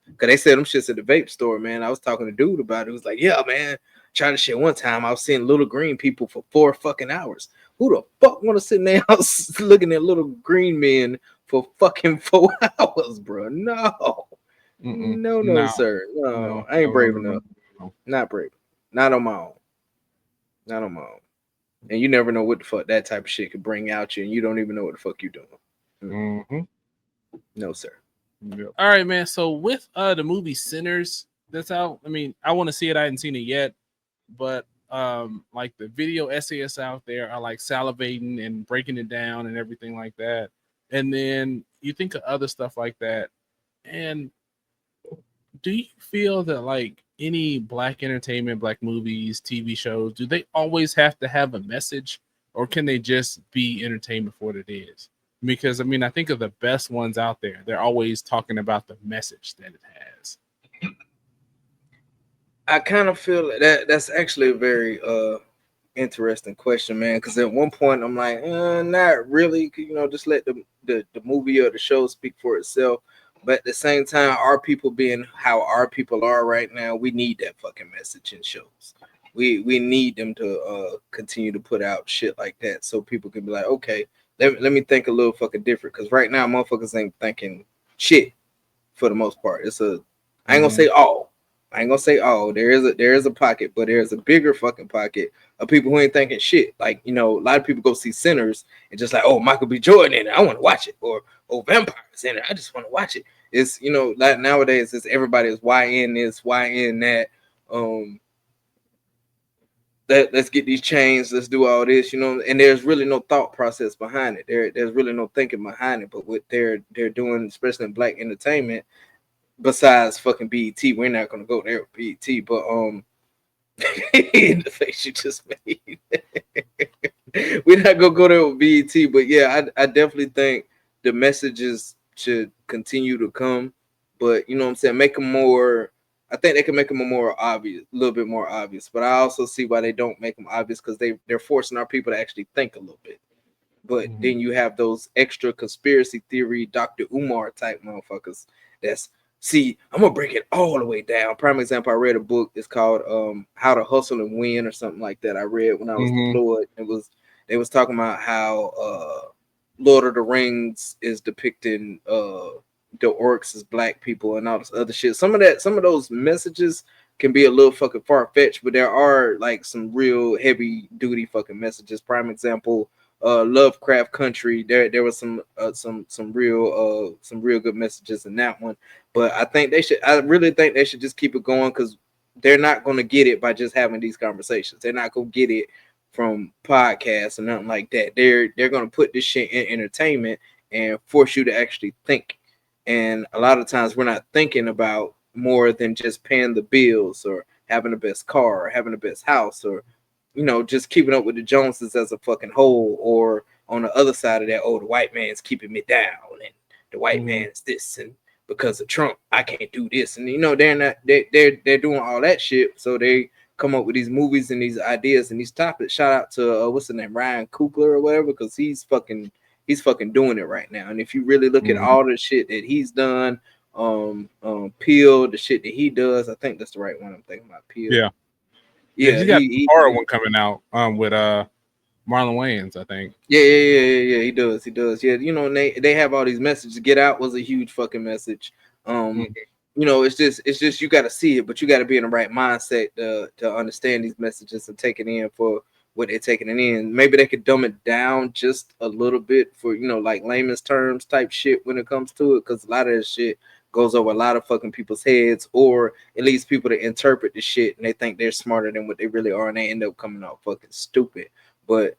because they said them shits at the vape store, man. I was talking to dude about it. It was like, yeah, man, trying to shit one time. I was seeing little green people for 4 fucking hours. Who the fuck want to sit in their house looking at little green men for fucking 4 hours, bro? No. No, sir. No, I ain't brave enough. Not brave. Not on my own. Not on my own. And you never know what the fuck that type of shit could bring out you, and you don't even know what the fuck you're doing. No, sir. Yep. All right, man. So with the movie Sinners that's out, I mean, I want to see it. I hadn't seen it yet, but like the video essayists out there are like salivating and breaking it down and everything like that. And then you think of other stuff like that. And do you feel that like any black entertainment, black movies, TV shows, do they always have to have a message, or can they just be entertainment for what it is? Because I mean, I think of the best ones out there, they're always talking about the message that it has. I kind of feel that's actually a very interesting question, man. Because at one point I'm like, not really. You know, just let the movie or the show speak for itself. But at the same time, our people being how our people are right now, we need that fucking message in shows. We need them to continue to put out shit like that, so people can be like, okay, let me think a little fucking different. Because right now, motherfuckers ain't thinking shit for the most part. It's I ain't gonna say all. I ain't gonna say all. There is a pocket, but there's a bigger fucking pocket of people who ain't thinking shit. Like, you know, a lot of people go see Sinners and just like, oh, Michael B. Jordan in it, I want to watch it, or oh, vampires in it, I just want to watch it. It's like nowadays it's everybody is YN this, YN that. Let's get these chains, let's do all this, and there's really no thought process behind it. There's really no thinking behind it. But what they're doing, especially in black entertainment, besides fucking BET, we're not gonna go there with BET, but the face you just made. We're not gonna go there with BET, but yeah, I definitely think the messages should continue to come, but you know what I'm saying, make them more. I think they can make them more obvious, a little bit more obvious. But I also see why they don't make them obvious, because they're forcing our people to actually think a little bit. But then you have those extra conspiracy theory, Dr. Umar type motherfuckers. See, I'm gonna break it all the way down. Prime example, I read a book. It's called How to Hustle and Win or something like that. I read when I was deployed. They was talking about how Lord of the Rings is depicting the orcs as black people and all this other shit. Some of those messages can be a little fucking far-fetched, but there are like some real heavy duty fucking messages. Prime example, Lovecraft Country. There was some real good messages in that one. But I really think they should just keep it going, because they're not going to get it by just having these conversations. They're not going to get it from podcasts or nothing like that. They're going to put this shit in entertainment and force you to actually think. And a lot of times we're not thinking about more than just paying the bills or having the best car or having the best house, or just keeping up with the Joneses as a fucking whole. Or on the other side of that, the white man's keeping me down, and the white man's this, and because of Trump, I can't do this. And they're doing all that shit. So they come up with these movies and these ideas and these topics. Shout out to what's the name, Ryan Coogler or whatever, because he's fucking doing it right now. And if you really look at all the shit that he's done, Peel, the shit that he does, I think that's the right one I'm thinking about. Peel. Yeah. He's got a horror one coming out with Marlon Wayans, I think. Yeah, he does. Yeah, they have all these messages. Get Out was a huge fucking message. It's just you got to see it, but you got to be in the right mindset to understand these messages and take it in for what they're taking it in. Maybe they could dumb it down just a little bit for like layman's terms type shit when it comes to it, because a lot of this shit goes over a lot of fucking people's heads, or at least people that interpret the shit and they think they're smarter than what they really are, and they end up coming out fucking stupid. But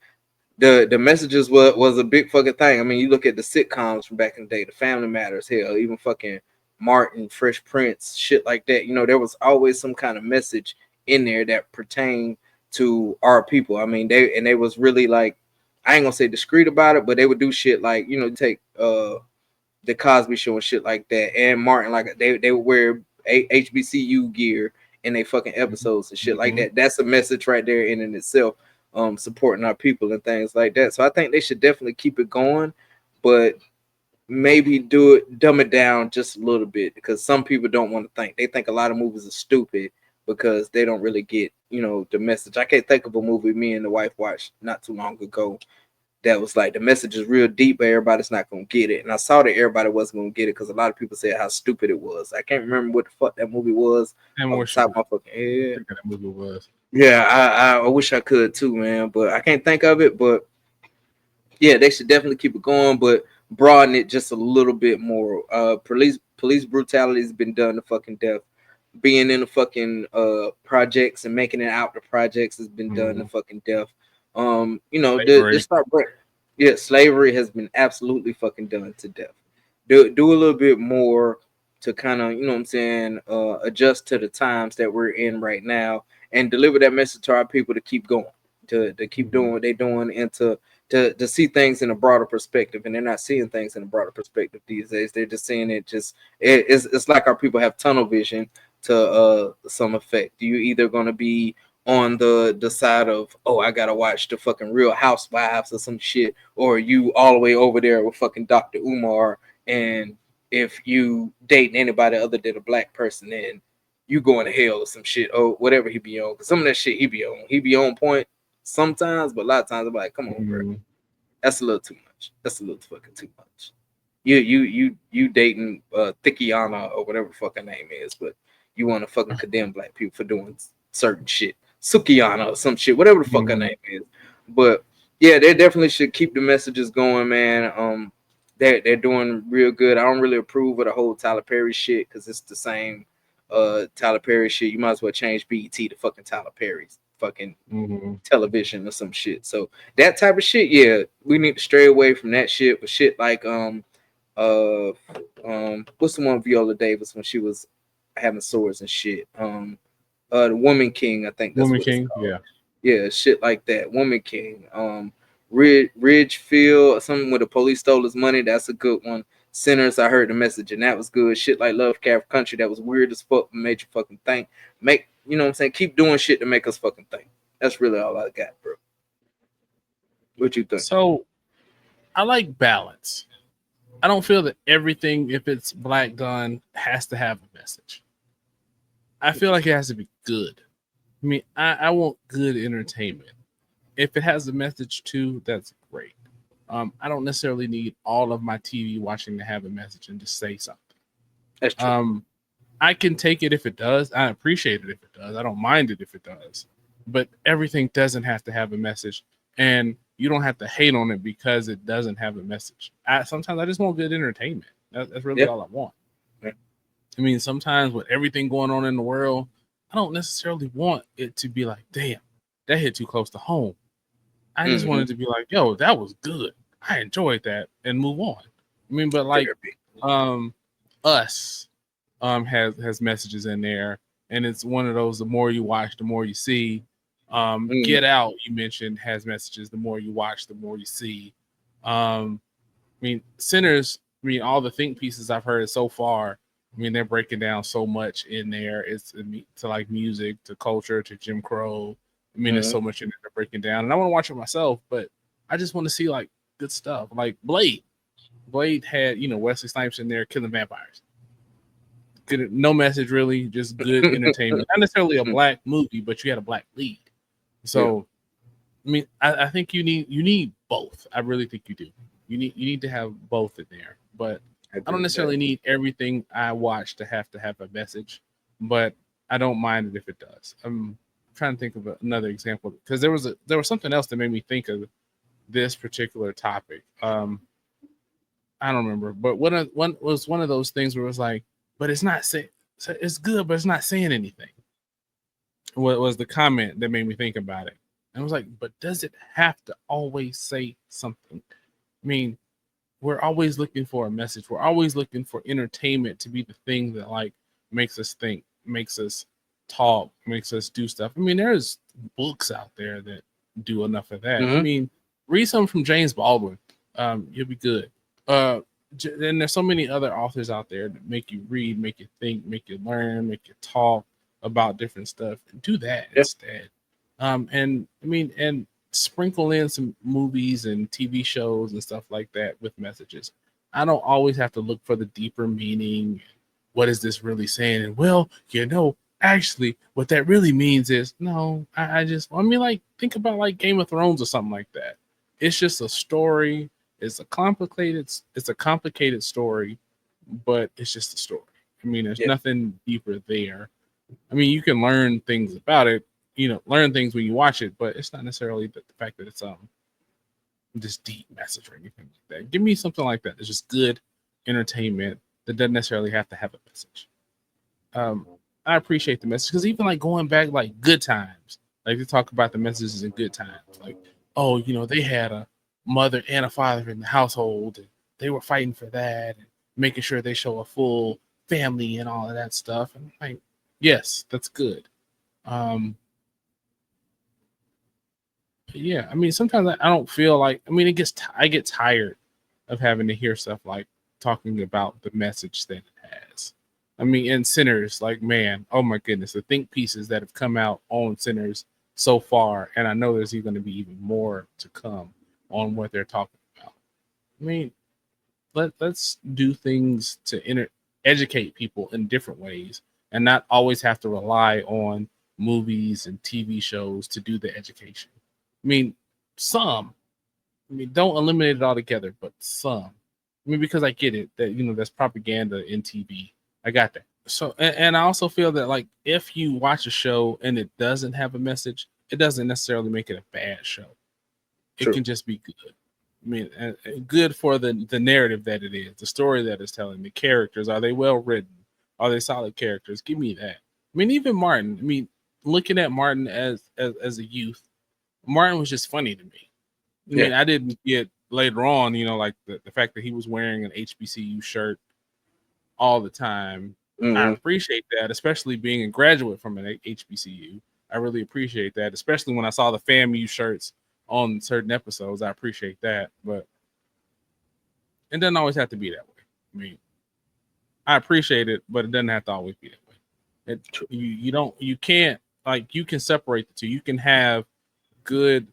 the messages was a big fucking thing. I mean, you look at the sitcoms from back in the day, the Family Matters, hell, even fucking Martin, Fresh Prince, shit like that. There was always some kind of message in there that pertained to our people. I mean, they was really like, I ain't gonna say discreet about it, but they would do shit like, take the Cosby Show and shit like that. And Martin, like they would wear HBCU gear in they fucking episodes and shit like that. That's a message right there in itself. Supporting our people and things like that. So I think they should definitely keep it going, but maybe dumb it down just a little bit, because some people don't want to think. They think a lot of movies are stupid because they don't really get, the message. I can't think of a movie me and the wife watched not too long ago that was like the message is real deep, but everybody's not gonna get it. And I saw that everybody wasn't gonna get it because a lot of people said how stupid it was. I can't remember what the fuck that movie was. Top my fucking head. That movie was. Yeah, I wish I could too, man, but I can't think of it. But yeah, they should definitely keep it going, but broaden it just a little bit more. Police brutality has been done to fucking death. Being in the fucking projects and making it out the projects has been done to fucking death. Slavery has been absolutely fucking done to death. Do a little bit more to kind of, what I'm saying, adjust to the times that we're in right now, and deliver that message to our people to keep going, to keep doing what they're doing, and to see things in a broader perspective. And they're not seeing things in a broader perspective these days. They're just seeing it it's like our people have tunnel vision to some effect. You're either going to be on the side of, oh, I gotta watch the fucking Real Housewives or some shit, or you all the way over there with fucking Dr. Umar, and if you date anybody other than a black person, then you going to hell or some shit, or whatever he be on. Because some of that shit he be on point sometimes, but a lot of times I'm like, come on, bro, that's a little too much. That's a little fucking too much. You dating Thickiana or whatever fucking name is, but you want to fucking condemn black people for doing certain shit. Sukiana or some shit, whatever the fuck her name is. But yeah, they definitely should keep the messages going, man. they're doing real good. I don't really approve of the whole Tyler Perry shit because it's the same Tyler Perry shit. You might as well change BET to fucking Tyler Perry's fucking television or some shit. So that type of shit, yeah, we need to stray away from that shit. But shit like what's the one Viola Davis when she was having swords and shit? The Woman King, I think that's Woman what King, it's called. Yeah, shit like that. Woman King. Ridgefield, something where the police stole his money. That's a good one. Sinners, I heard the message and that was good. Shit like Lovecraft Country, that was weird as fuck, made you fucking think. Make, you know what I'm saying? Keep doing shit to make us fucking think. That's really all I got, bro. What you think? So I like balance. I don't feel that everything, if it's black done, has to have a message. I feel like it has to be good. I mean, I want good entertainment. If it has a message too, that's great. I don't necessarily need all of my TV watching to have a message and just say something. That's true. I can take it if it does. I appreciate it if it does. I don't mind it if it does. But everything doesn't have to have a message. And you don't have to hate on it because it doesn't have a message. Sometimes I just want good entertainment. That's really all I want. Yeah. I mean, sometimes with everything going on in the world, I don't necessarily want it to be like, damn, that hit too close to home. I just wanted to be like, yo, that was good. I enjoyed that and move on. I mean, but like Us has messages in there, and it's one of those, the more you watch, the more you see. Get Out, you mentioned, has messages. The more you watch, the more you see. I mean, Sinners, I mean, all the think pieces I've heard so far, I mean, they're breaking down so much in there. It's to like music, to culture, to Jim Crow. I mean, there's so much in there they're breaking down, and I want to watch it myself, but I just want to see like good stuff. Like Blade had, Wesley Snipes in there killing vampires. Good, no message really, just good entertainment. Not necessarily a black movie, but you had a black lead. So, I mean, I think you need both. I really think you do. You need to have both in there, but I don't necessarily need everything I watch to have a message, but I don't mind it if it does. I'm trying to think of another example because there was something else that made me think of this particular topic. I don't remember, but one was one of those things where it was like, but it's not saying, it's good, but it's not saying anything. What was the comment that made me think about it? And I was like, but does it have to always say something? I mean, we're always looking for a message. We're always looking for entertainment to be the thing that like makes us think, makes us talk, makes us do stuff. I mean, there's books out there that do enough of that. I mean, read something from James Baldwin. You'll be good. And there's so many other authors out there that make you read, make you think, make you learn, make you talk about different stuff. Do that instead. And I mean, and sprinkle in some movies and TV shows and stuff like that with messages. I don't always have to look for the deeper meaning. What is this really saying? And well, actually, what that really means is no. I mean, like, think about like Game of Thrones or something like that. It's just a story. It's a complicated story, but it's just a story. I mean, there's nothing deeper there. I mean, you can learn things about it, learn things when you watch it, but it's not necessarily the fact that it's this deep message or anything like that. Give me something like that. It's just good entertainment that doesn't necessarily have to have a message. I appreciate the message because even like going back like Good Times, like they talk about the messages in Good Times, like, oh, they had a mother and a father in the household, and they were fighting for that and making sure they show a full family and all of that stuff. And like, yes, that's good. Yeah, I mean, sometimes I don't feel like, I mean, I get tired of having to hear stuff like talking about the message that it has. I mean, in Sinners, like, man, oh my goodness, the think pieces that have come out on Sinners so far, and I know there's going to be even more to come on what they're talking about. I mean, let's do things to educate people in different ways and not always have to rely on movies and TV shows to do the education. I mean, don't eliminate it altogether, but some. I mean, because I get it that, that's propaganda in TV. I got that. So, and I also feel that like, if you watch a show and it doesn't have a message, it doesn't necessarily make it a bad show. It can just be good. I mean, good for the narrative that it is, the story that it's telling, the characters. Are they well written? Are they solid characters? Give me that. I mean, even Martin. I mean, looking at Martin as a youth, Martin was just funny to me. I mean, I didn't get later on, like the fact that he was wearing an HBCU shirt all the time. I appreciate that, especially being a graduate from an HBCU. I really appreciate that, especially when I saw the FAMU shirts on certain episodes. I appreciate that, but it doesn't always have to be that way. I mean, I appreciate it, but it doesn't have to always be that way. You can't, like, you can separate the two. You can have good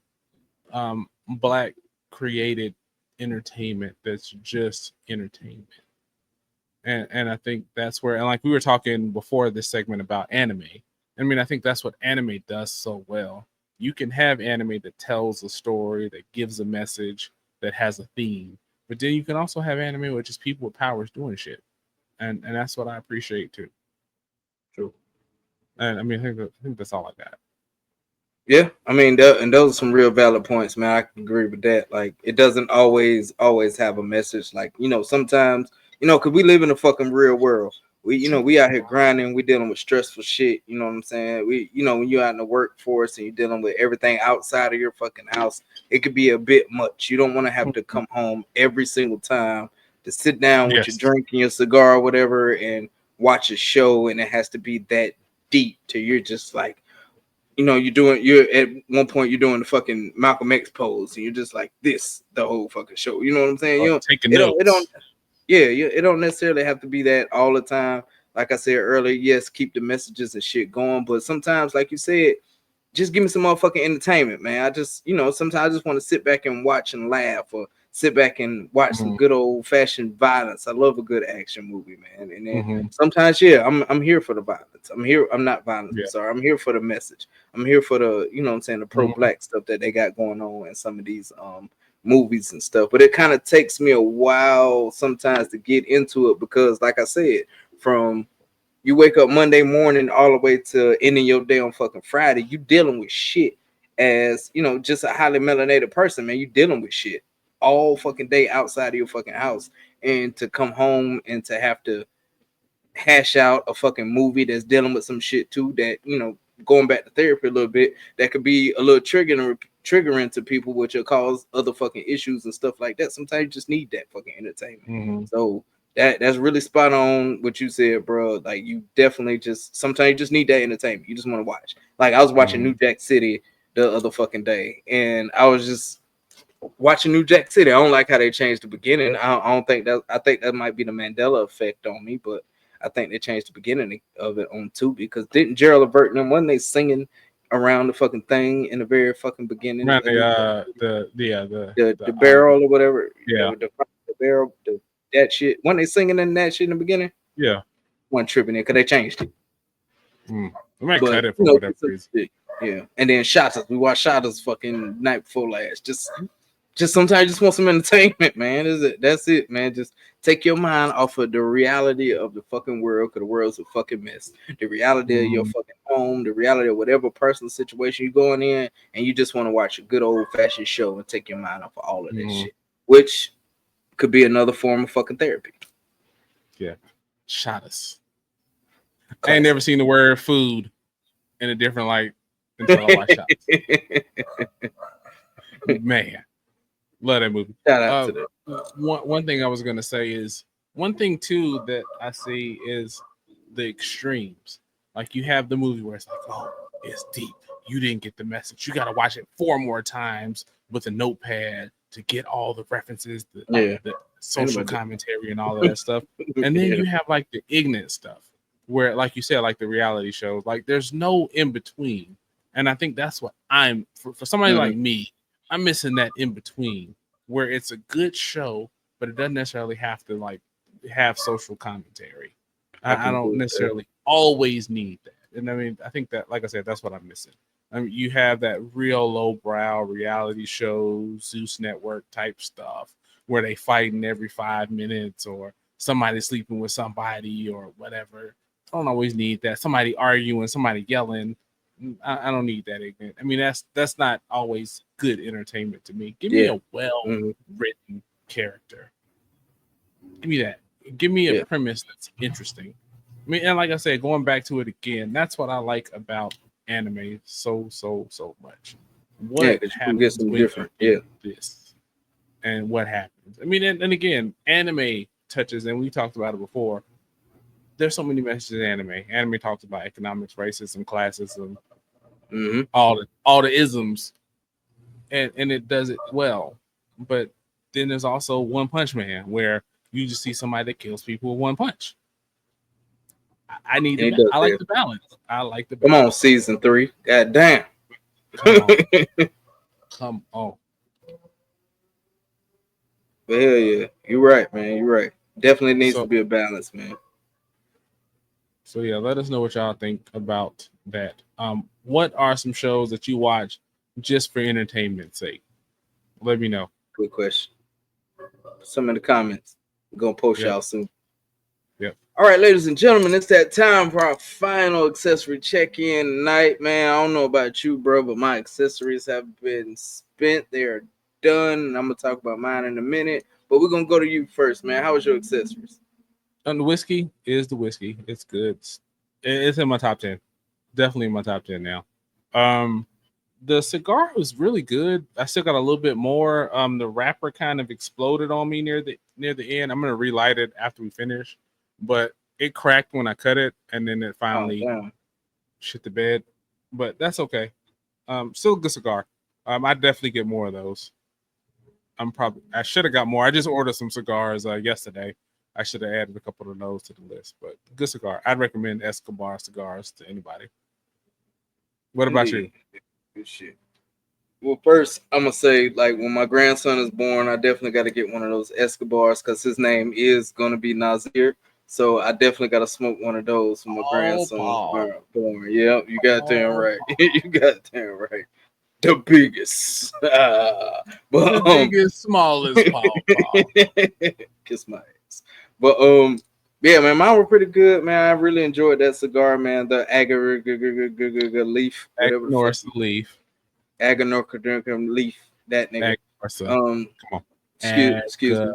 Black created entertainment that's just entertainment. And I think that's where, and like we were talking before this segment about anime. I mean, I think that's what anime does so well. You can have anime that tells a story, that gives a message, that has a theme. But then you can also have anime with just people with powers doing shit. And that's what I appreciate too. True. And I mean, I think that's all I got. Yeah, I mean, and those are some real valid points, man. I can agree with that. Like, it doesn't always have a message. Like, sometimes, because we live in a fucking real world. We out here grinding. We dealing with stressful shit. You know what I'm saying? When you're out in the workforce and you're dealing with everything outside of your fucking house, it could be a bit much. You don't want to have to come home every single time to sit down with your drink and your cigar or whatever and watch a show, and it has to be that deep till you're just like, you're at one point you're doing the fucking Malcolm X pose and you're just like this the whole fucking show. You know what I'm saying? Taking notes. It don't necessarily have to be that all the time. Like I said earlier, yes, keep the messages and shit going, but sometimes, like you said, just give me some motherfucking entertainment, man. I just, sometimes I just want to sit back and watch and laugh, or sit back and watch some good old fashioned violence. I love a good action movie, man. And then sometimes, I'm here for the violence. I'm not violent. Yeah. Sorry, I'm here for the message. I'm here for the, the pro-black stuff that they got going on in some of these movies and stuff. But it kind of takes me a while sometimes to get into it because, like I said, from you wake up Monday morning all the way to ending your day on fucking Friday, you dealing with shit as, just a highly melanated person, man. You dealing with shit all fucking day outside of your fucking house. And to come home and to have to hash out a fucking movie that's dealing with some shit too, that, going back to therapy a little bit, that could be a little triggering to people, which will cause other fucking issues and stuff like that. Sometimes you just need that fucking entertainment. So that's really spot on what you said, bro. Like, you definitely sometimes you just need that entertainment. You just want to watch. Like, I was watching New Jack City the other fucking day, and I was just watching New Jack City. I don't like how they changed the beginning. I don't think that. I think that might be the Mandela effect on me, but I think they changed the beginning of it on Tubi, because didn't Gerald Levert and them, wasn't they singing around the fucking thing in the very fucking beginning? Around the barrel or whatever. Yeah. The barrel, that shit. Weren't they singing in that shit in the beginning? Yeah. One tripping in because they changed it. We might cut it for whatever reason. Yeah. And then Shotters. We watched Shotters fucking night before last. Just sometimes you just want some entertainment, man. That's it, man. Just take your mind off of the reality of the fucking world, because the world's a fucking mess. The reality of your fucking home, the reality of whatever personal situation you're going in, and you just want to watch a good old fashioned show and take your mind off of all of that shit, which could be another form of fucking therapy. Yeah. Shotters. I ain't never seen the word food in a different light until I watched Shotters. Man. Love that movie. Shout out to that. One thing I was gonna say is, one thing too that I see is the extremes. Like, you have the movie where it's like, oh, it's deep. You didn't get the message. You got to watch it 4 more times with a notepad to get all the references, the social commentary and all of that stuff. And then you have like the ignorant stuff where, like you said, like the reality shows, like there's no in between. And I think that's what I'm for somebody like me. I'm missing that in between where it's a good show, but it doesn't necessarily have to like have social commentary. I don't necessarily always need that. And I mean, I think that, like I said, that's what I'm missing. I mean, you have that real lowbrow reality show, Zeus Network type stuff where they fighting every 5 minutes, or somebody sleeping with somebody or whatever. I don't always need that. Somebody arguing, somebody yelling. I don't need that ignorant. I mean, that's not always good entertainment to me. Give me a well-written character. Give me that. Give me a premise that's interesting. I mean, and like I said, going back to it again, that's what I like about anime so much. What happens when different, this and what happens? I mean, and again, anime touches, and we talked about it before. There's so many messages in anime. Anime talks about economics, racism, classism, all the isms, and it does it well. But then there's also One Punch Man, where you just see somebody that kills people with one punch. I like the balance. I like the balance. Come on, season 3. God damn. Come on. But hell yeah, you're right, man. You're right. Definitely needs to be a balance, man. So yeah, let us know what y'all think about that. What are some shows that you watch just for entertainment's sake? Let me know. Good question. Some in the comments. We're gonna post y'all soon. Yep. All right, ladies and gentlemen, it's that time for our final accessory check-in tonight, man. I don't know about you, bro, but my accessories have been spent. They are done, and I'm gonna talk about mine in a minute. But we're gonna go to you first, man. How was your accessories? And the whiskey is the whiskey. It's good. It's in my top 10. Definitely in my top 10 now. The cigar was really good. I still got a little bit more. The wrapper kind of exploded on me near the end. I'm gonna relight it after we finish, but it cracked when I cut it, and then it finally shit the bed. But that's okay. Still a good cigar. I definitely get more of those. I should have got more. I just ordered some cigars yesterday. I should have added a couple of those to the list, but good cigar. I'd recommend Escobar cigars to anybody. What about you? Good shit. Well, first, I'm going to say, like, when my grandson is born, I definitely got to get one of those Escobars because his name is going to be Nazir. So I definitely got to smoke one of those when my grandson is born. Yeah, you got damn right. You got damn right. The biggest. But, the biggest, smallest Paul. Kiss my ass. But yeah, man, mine were pretty good, man. I really enjoyed that cigar, man. The agar leaf, whatever. Aganorsa leaf. Aganorsa leaf. That nigga. Come on. Excuse me.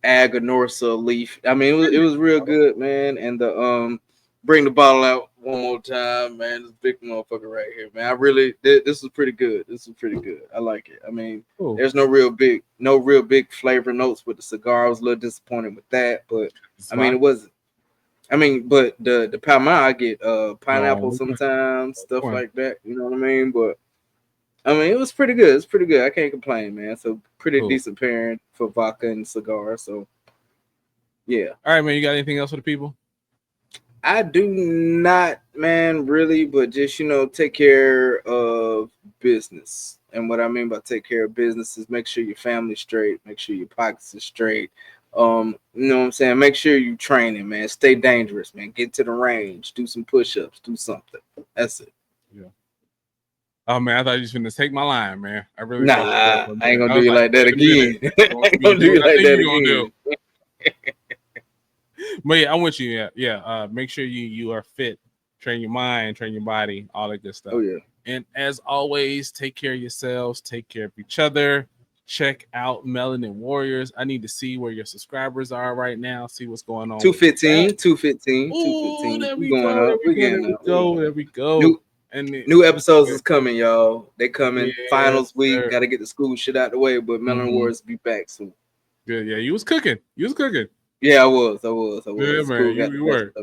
Aganorsa leaf. I mean, it was real good, man. And the bring the bottle out one more time, man. This big motherfucker right here, man. I really this was pretty good. This was pretty good. I like it. I mean, there's no real big flavor notes with the cigar. I was a little disappointed with that, but I mean, it wasn't. I mean, but the Palma, I get pineapple sometimes, stuff like that. You know what I mean? But I mean, it was pretty good. It's pretty good. I can't complain, man. So pretty decent pairing for vodka and cigar. So yeah. All right, man. You got anything else for the people? I do not, man, really, but just, take care of business. And what I mean by take care of business is make sure your family's straight, make sure your pockets are straight. You know what I'm saying? Make sure you training, man. Stay dangerous, man. Get to the range, do some push-ups, do something. That's it. Yeah. Oh man, I thought you was gonna take my line, man. I really I ain't gonna do you like that again. I ain't gonna do you like that again. But yeah, I'm with you. Yeah. Make sure you are fit, train your mind, train your body, all that good stuff. Oh yeah. And as always, take care of yourselves, take care of each other. Check out Melanin Warriors. I need to see where your subscribers are right now. See what's going on. 215. Ooh, there we go. There we go. New episodes is coming, y'all. They coming. Yes, finals week. Got to get the school shit out the way, but Melanin Warriors be back soon. Good. Yeah, you was cooking. Yeah, I was. Yeah, man, you were.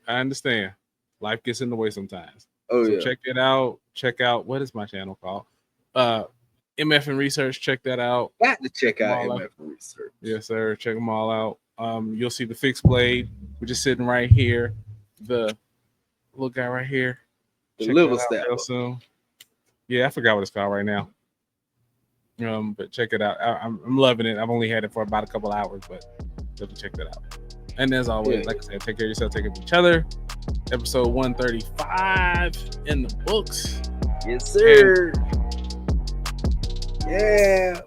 I understand. Life gets in the way sometimes. So check it out. Check out, what is my channel called? MF and Research. Check that out. Got to check out MF and Research. Yes, sir. Check them all out. You'll see the fixed blade. We're just sitting right here. The little guy right here. The liver step. Real soon. Yeah, I forgot what it's called right now. But check it out. I'm loving it. I've only had it for about a couple hours, but definitely check that out. And as always, like I said, take care of yourself, take care of each other. Episode 135 in the books. Yes, sir. Yeah.